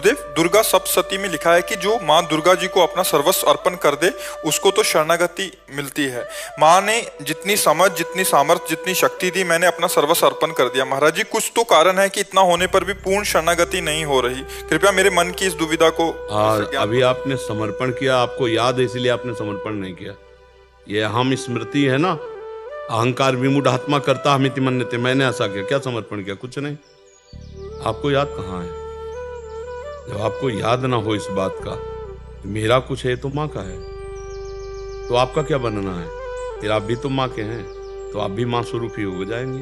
गुरुदेव, दुर्गा सप्तशती में लिखा है कि जो माँ दुर्गा जी को अपना सर्वस्व अर्पण कर दे उसको तो शरणागति मिलती है। माँ ने जितनी समझ, जितनी सामर्थ्य, जितनी शक्ति दी, मैंने अपना सर्वस्व अर्पण कर दिया। महाराज जी, कुछ तो कारण है कि इतना होने पर भी पूर्ण शरणागति नहीं हो रही। कृपया मेरे मन की इस दुविधा को। अभी आपने समर्पण किया, आपको याद है इसलिए आपने समर्पण नहीं किया। ये अहम स्मृति है ना, अहंकार विमूढ़ आत्मा करता हमिति मन्यते। मैंने ऐसा किया, क्या समर्पण किया? कुछ नहीं। आपको याद कहाँ है? जब आपको याद ना हो इस बात का, मेरा कुछ है तो माँ का है, तो आपका क्या बनना है? फिर आप भी तो माँ के हैं, तो आप भी माँ स्वरूप ही हो जाएंगे।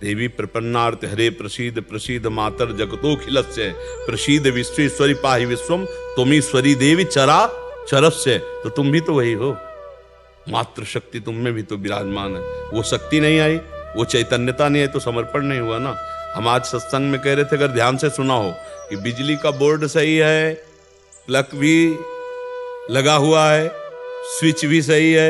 देवी प्रपन्नार्थ हरे प्रसीद प्रसीद मातर जगतोखिलस्य प्रसीद विश्वेश्वरी पाहि विश्वम तुमीश्वरी देवी चरा चरस्य। तो तुम भी तो वही हो, मात्र शक्ति तुम में भी तो विराजमान है। वो शक्ति नहीं आई, वो चैतन्यता नहीं आई, तो समर्पण नहीं हुआ ना। हम आज सत्संग में कह रहे थे, अगर ध्यान से सुना हो, कि बिजली का बोर्ड सही है, प्लग भी लगा हुआ है, स्विच भी सही है,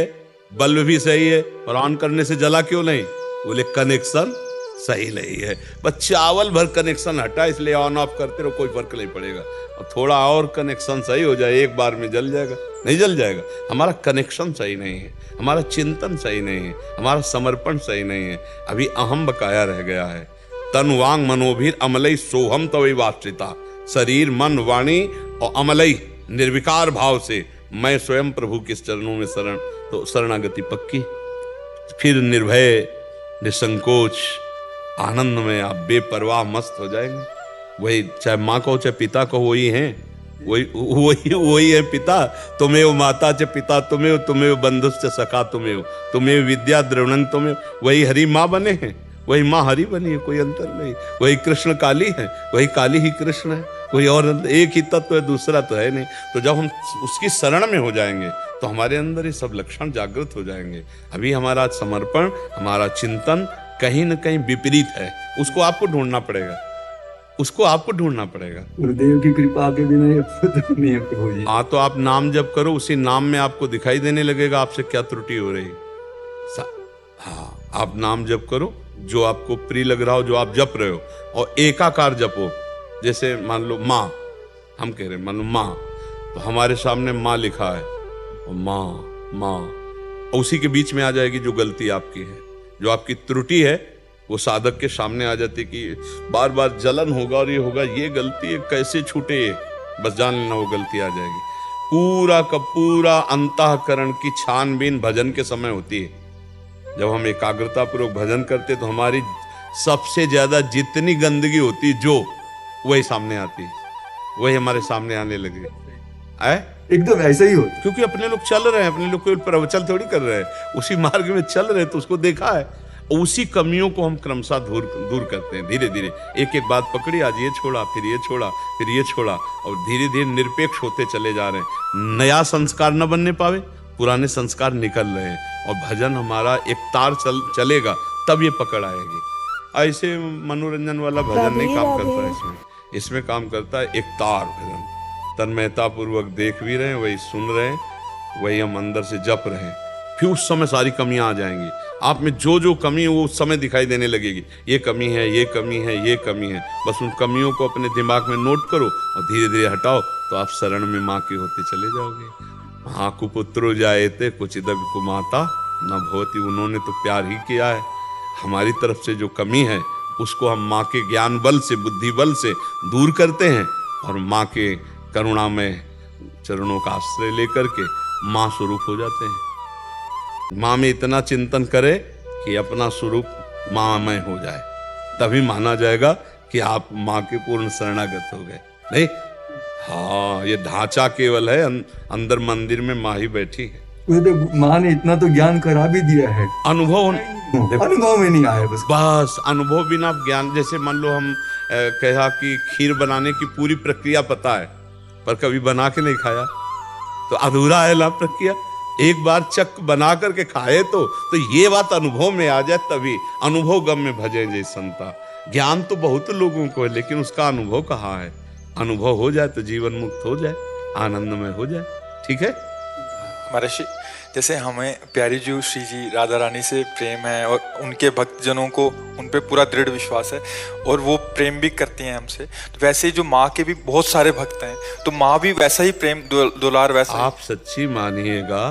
बल्ब भी सही है, और ऑन करने से जला क्यों नहीं? बोले कनेक्शन सही नहीं है। बस चावल भर कनेक्शन हटा, इसलिए ऑन ऑफ करते रहो, कोई फर्क नहीं पड़ेगा। और थोड़ा और कनेक्शन सही हो जाए, एक बार में जल जाएगा? नहीं जल जाएगा। हमारा कनेक्शन सही नहीं है, हमारा चिंतन सही नहीं है, हमारा समर्पण सही नहीं है। अभी अहम बकाया रह गया है। तन वांग मनोभीर अमलई सोहम तवै वाश्रिता। शरीर मन वाणी और अमलई निर्विकार भाव से मैं स्वयं प्रभु के चरणों में शरण, तो शरणागति पक्की। फिर निर्भय निसंकोच आनंद में आप बेपरवाह मस्त हो जाएंगे। वही, चाहे माँ कहो चाहे पिता कहो, वही हैं, वही है पिता। तुम्हें वो माता च पिता तुम्हें, तुम्हें वो बंधुश्च सखा तुम्हें, तुम्हें विद्या द्रवणं तुम्हें। वही हरि माँ बने हैं, वही माँ हरि बनी है, कोई अंतर नहीं। वही कृष्ण काली है, वही काली ही कृष्ण है, कोई और एक ही तत्व है, दूसरा तो है नहीं। तो जब हम उसकी शरण में हो जाएंगे तो हमारे अंदर ये सब लक्षण जागृत हो जाएंगे। अभी हमारा समर्पण, हमारा चिंतन कहीं न कहीं विपरीत है। उसको आपको ढूंढना पड़ेगा, उसको आपको ढूंढना पड़ेगा। गुरुदेव की कृपा के बिना ये नहीं है प्रभु जी। हाँ, तो आप नाम जप करो, उसी नाम में आपको दिखाई देने लगेगा आपसे क्या त्रुटि हो रही। हाँ, आप नाम जप करो, जो आपको प्रिय लग रहा हो, जो आप जप रहे हो, और एकाकार जपो। जैसे मान लो माँ, हम कह रहे हैं मान लो माँ, तो हमारे सामने माँ लिखा है, और माँ माँ, उसी के बीच में आ जाएगी जो गलती आपकी है, जो आपकी त्रुटि है, वो साधक के सामने आ जाती कि बार बार जलन होगा और ये होगा, ये गलती है, कैसे छूटे ये, बस जान लेना वो गलती आ जाएगी। पूरा का पूरा अंतःकरण की छानबीन भजन के समय होती है। जब हम एकाग्रता पूर्वक भजन करते तो हमारी सबसे ज्यादा जितनी गंदगी होती जो, वही सामने आती, वही हमारे सामने आने लगे। एकदम ऐसा ही होता, क्योंकि अपने लोग चल रहे हैं, अपने लोग कोई प्रवचन थोड़ी कर रहे हैं, उसी मार्ग में चल रहे हैं, तो उसको देखा है। उसी कमियों को हम क्रमशः दूर करते हैं, धीरे धीरे एक एक बात पकड़ी, आज ये छोड़ा, फिर ये छोड़ा, फिर ये छोड़ा, और धीरे धीरे निरपेक्ष होते चले जा रहे हैं। नया संस्कार न बनने पावे, पुराने संस्कार निकल रहे हैं, और भजन हमारा एक तार चलेगा, तब ये पकड़ आएगी। ऐसे मनोरंजन वाला भजन नहीं काम करता है, इसमें काम करता है एक तार भजन। तन्मयता पूर्वक देख भी रहे हैं, वही सुन रहे हैं, वही हम अंदर से जप रहे हैं। फिर उस समय सारी कमियां आ जाएंगी। आप में जो जो कमी है वो उस समय दिखाई देने लगेगी। ये कमी है, ये कमी है, ये कमी है। बस उन कमियों को अपने दिमाग में नोट करो और धीरे धीरे हटाओ, तो आप शरण में माँ के होते चले जाओगे। माँ कुपुत्रो जायते कुचिदपि कुमाता न भवति। उन्होंने तो प्यार ही किया है। हमारी तरफ से जो कमी है उसको हम माँ के ज्ञान बल से, बुद्धि बल से दूर करते हैं, और माँ के करुणा में चरणों का आश्रय लेकर के माँ स्वरूप हो जाते हैं। माँ में इतना चिंतन करे कि अपना स्वरूप माँमय हो जाए, तभी माना जाएगा कि आप माँ के पूर्ण शरणागत हो गए। नहीं, हाँ, ये ढांचा केवल है, अंदर मंदिर में माँ ही बैठी है। माँ ने इतना तो ज्ञान करा भी दिया है, अनुभव में नहीं आया। बस अनुभव बिना ज्ञान। जैसे मान लो हम कहा कि खीर बनाने की पूरी प्रक्रिया पता है, पर कभी बना के नहीं खाया, तो अधूरा है ना प्रक्रिया। एक बार चक बना करके खाए तो ये बात अनुभव में आ जाए, तभी अनुभव गम में भजे जय संता। ज्ञान तो बहुत लोगों को है, लेकिन उसका अनुभव कहाँ है? अनुभव हो जाए तो जीवन मुक्त हो जाए, आनंदमय हो जाए। ठीक है महर्षि, जैसे हमें प्यारी जी श्री जी राधा रानी से प्रेम है और उनके भक्तजनों को उन पे पूरा दृढ़ विश्वास है और वो प्रेम भी करती हैं हमसे, तो वैसे ही जो माँ के भी बहुत सारे भक्त हैं, तो माँ भी वैसा ही प्रेम दुलार वैसा आप सच्ची मानिएगा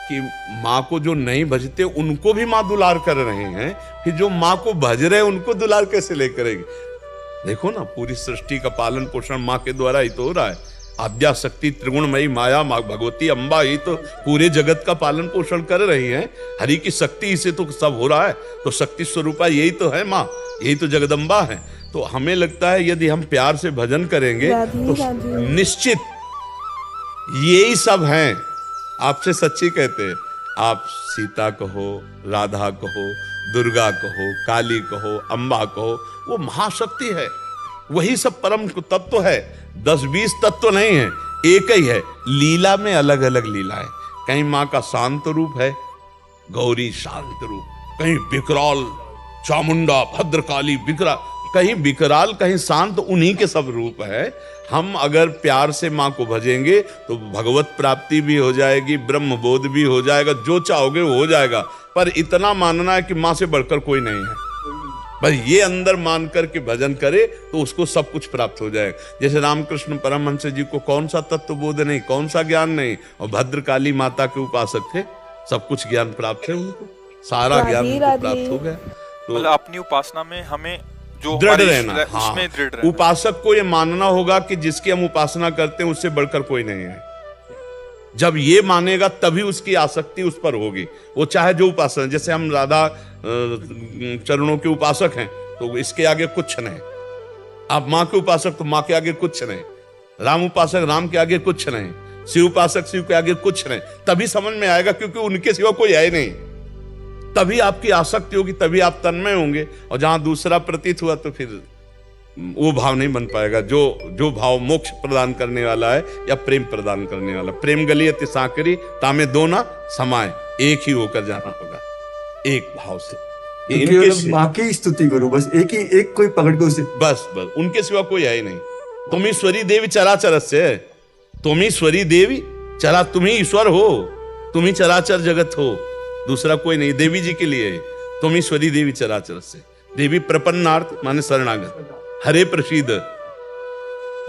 कि माँ को जो नहीं भजते उनको भी माँ दुलार कर रहे हैं, फिर जो माँ को भज रहे हैं उनको दुलार कैसे ले करेंगे? देखो ना, पूरी सृष्टि का पालन पोषण माँ के द्वारा ही तो हो रहा है। आद्या शक्ति त्रिगुणमयी माया माँ भगवती अम्बा ही तो पूरे जगत का पालन पोषण कर रही हैं। हरि की शक्ति से तो सब हो रहा है, तो शक्ति स्वरूपा यही तो है माँ, यही तो जगदम्बा है। तो हमें लगता है यदि हम प्यार से भजन करेंगे तो निश्चित यही सब हैं। आपसे सच्ची कहते हैं, आप सीता कहो, राधा कहो, दुर्गा कहो, काली कहो, अम्बा कहो, वो महाशक्ति है, वही सब परम तत्व है। 10-20 तत्व नहीं है, एक ही है। लीला में अलग अलग लीलाएं, कहीं माँ का शांत रूप है, गौरी शांत रूप, कहीं विकराल चामुंडा भद्रकाली कहीं विकराल कहीं शांत, उन्हीं के सब रूप है। हम अगर प्यार से माँ को भजेंगे तो भगवत प्राप्ति भी हो जाएगी, ब्रह्म बोध भी हो जाएगा, जो चाहोगे वो हो जाएगा। पर इतना मानना है कि माँ से बढ़कर कोई नहीं है, बस ये अंदर मान कर के भजन करे तो उसको सब कुछ प्राप्त हो जाएगा। जैसे रामकृष्ण परमहंस जी को कौन सा तत्व बोध नहीं, कौन सा ज्ञान नहीं, और भद्रकाली माता के उपासक थे, सब कुछ ज्ञान प्राप्त है उनको, सारा ज्ञान उनको प्राप्त हो गया। तो मतलब अपनी उपासना में हमें जो दृढ़ रहना, हाँ, उसमें दृढ़ रहना। उपासक को ये मानना होगा कि जिसकी हम उपासना करते हैं उससे बढ़कर कोई नहीं है। जब ये मानेगा तभी उसकी आसक्ति उस पर होगी, वो चाहे जो उपासना। जैसे हम राधा चरणों के उपासक हैं तो इसके आगे कुछ नहीं, आप माँ के उपासक तो माँ के आगे कुछ नहीं, राम उपासक राम के आगे कुछ नहीं, शिव उपासक शिव के आगे कुछ नहीं। तभी समझ में आएगा, क्योंकि उनके सिवा कोई है नहीं। तभी आपकी आसक्ति होगी, तभी आप तन्मय होंगे। और जहां दूसरा प्रतीत हुआ तो फिर वो भाव नहीं बन पाएगा, जो भाव मोक्ष प्रदान करने वाला है या प्रेम प्रदान करने वाला। प्रेम गली अति सांकरी तामे दो ना समाए, एक ही होकर जाना होगा, एक भाव से। केवल माँ की स्तुति करो, बस एक कोई पकड़ के उसे, बस उनके सिवा कोई है ही नहीं। तुम ईश्वरी देवी चराचर से, तुम ईश्वरी देवी चरा, तुम ही ईश्वर हो, तुम ही चराचर जगत हो, दूसरा कोई नहीं। देवी जी के लिए तुम ईश्वरी देवी चराचर से। देवी प्रपन्नार्थ माने शरणागत, हरे प्रसीद,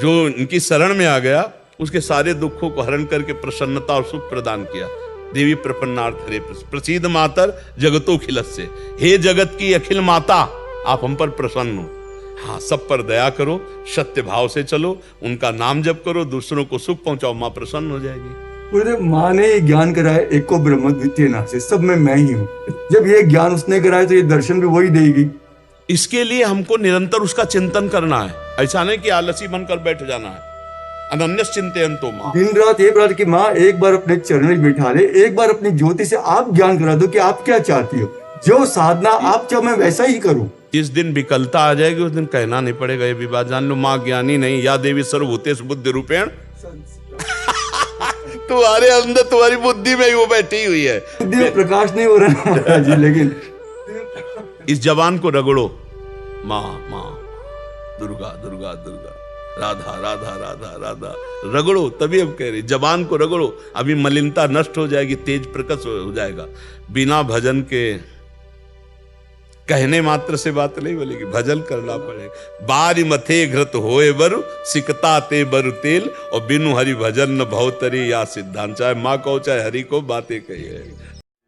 जो इनकी शरण में आ गया उसके सारे दुखों को हरण करके प्रसन्नता और सुख प्रदान किया। देवी प्रपन्नार्थ हरे प्रसीद मातर जगतो खिलस्य, हे जगत की अखिल माता आप हम पर प्रसन्न हो। हाँ, सब पर दया करो, सत्य भाव से चलो, उनका नाम जप करो, दूसरों को सुख पहुंचाओ, माँ प्रसन्न हो जाएगी। माँ ने ये ज्ञान कराया, एक को ब्रह्म द्वितीय नास्ति, सब में मैं ही हूँ। जब ये ज्ञान उसने कराया तो ये दर्शन भी वही देगी। इसके लिए हमको निरंतर उसका चिंतन करना है, ऐसा नहीं कि आलसी बनकर बैठ जाना है। अनन्यस चिंतयन्तो मां, दिन रात ये प्रार्थना कि माँ एक बार अपने चरण में बिठा ले, एक बार अपनी ज्योति से आप ज्ञान करा दो कि आप क्या चाहती हो, जो साधना आप चाहो मैं वैसा ही करूं। जिस दिन विकलता आ जाएगी उस दिन कहना नहीं पड़ेगा ये भी बात जान लो, माँ ज्ञानी नहीं, या देवी सर्वभूतेषु बुद्धि रूपेण तुम्हारे अंदर, तुम्हारी बुद्धि में ही वो बैठी हुई है। बुद्धि में प्रकाश नहीं हो रहा जी, लेकिन इस जवान को रगड़ो, माँ माँ, दुर्गा दुर्गा दुर्गा, राधा राधा राधा राधा, रगड़ो। तभी अब कह रही जबान को रगड़ो, अभी मलिनता नष्ट हो जाएगी, तेज प्रकट हो जाएगा। बिना भजन के कहने मात्र से बात नहीं बोलेगी, भजन करना पड़ेगा। बारी मथे घृत होए बरु सिकता ते बरु तेल, और बिनु हरि भजन न भवतरी या सिद्धांत। चाहे माँ कहो चाहे हरि को, बातें कही है।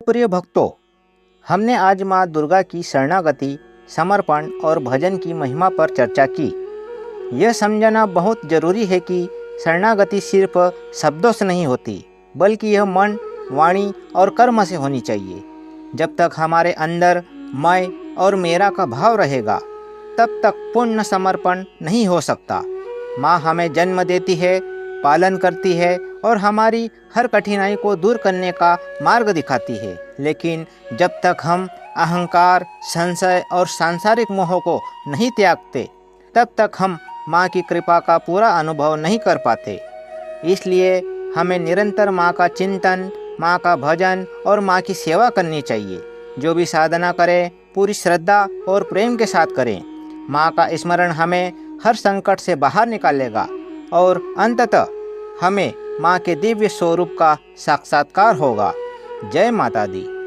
प्रिय भक्तों, हमने आज माँ दुर्गा की शरणागति, समर्पण और भजन की महिमा पर चर्चा की। यह समझना बहुत जरूरी है कि शरणागति सिर्फ शब्दों से नहीं होती, बल्कि यह मन, वाणी और कर्म से होनी चाहिए। जब तक हमारे अंदर मैं और मेरा का भाव रहेगा, तब तक पूर्ण समर्पण नहीं हो सकता। माँ हमें जन्म देती है, पालन करती है और हमारी हर कठिनाई को दूर करने का मार्ग दिखाती है। लेकिन जब तक हम अहंकार, संशय और सांसारिक मोह को नहीं त्यागते, तब तक हम माँ की कृपा का पूरा अनुभव नहीं कर पाते। इसलिए हमें निरंतर माँ का चिंतन, माँ का भजन और माँ की सेवा करनी चाहिए। जो भी साधना करें पूरी श्रद्धा और प्रेम के साथ करें। माँ का स्मरण हमें हर संकट से बाहर निकालेगा और अंततः हमें माँ के दिव्य स्वरूप का साक्षात्कार होगा। जय माता दी।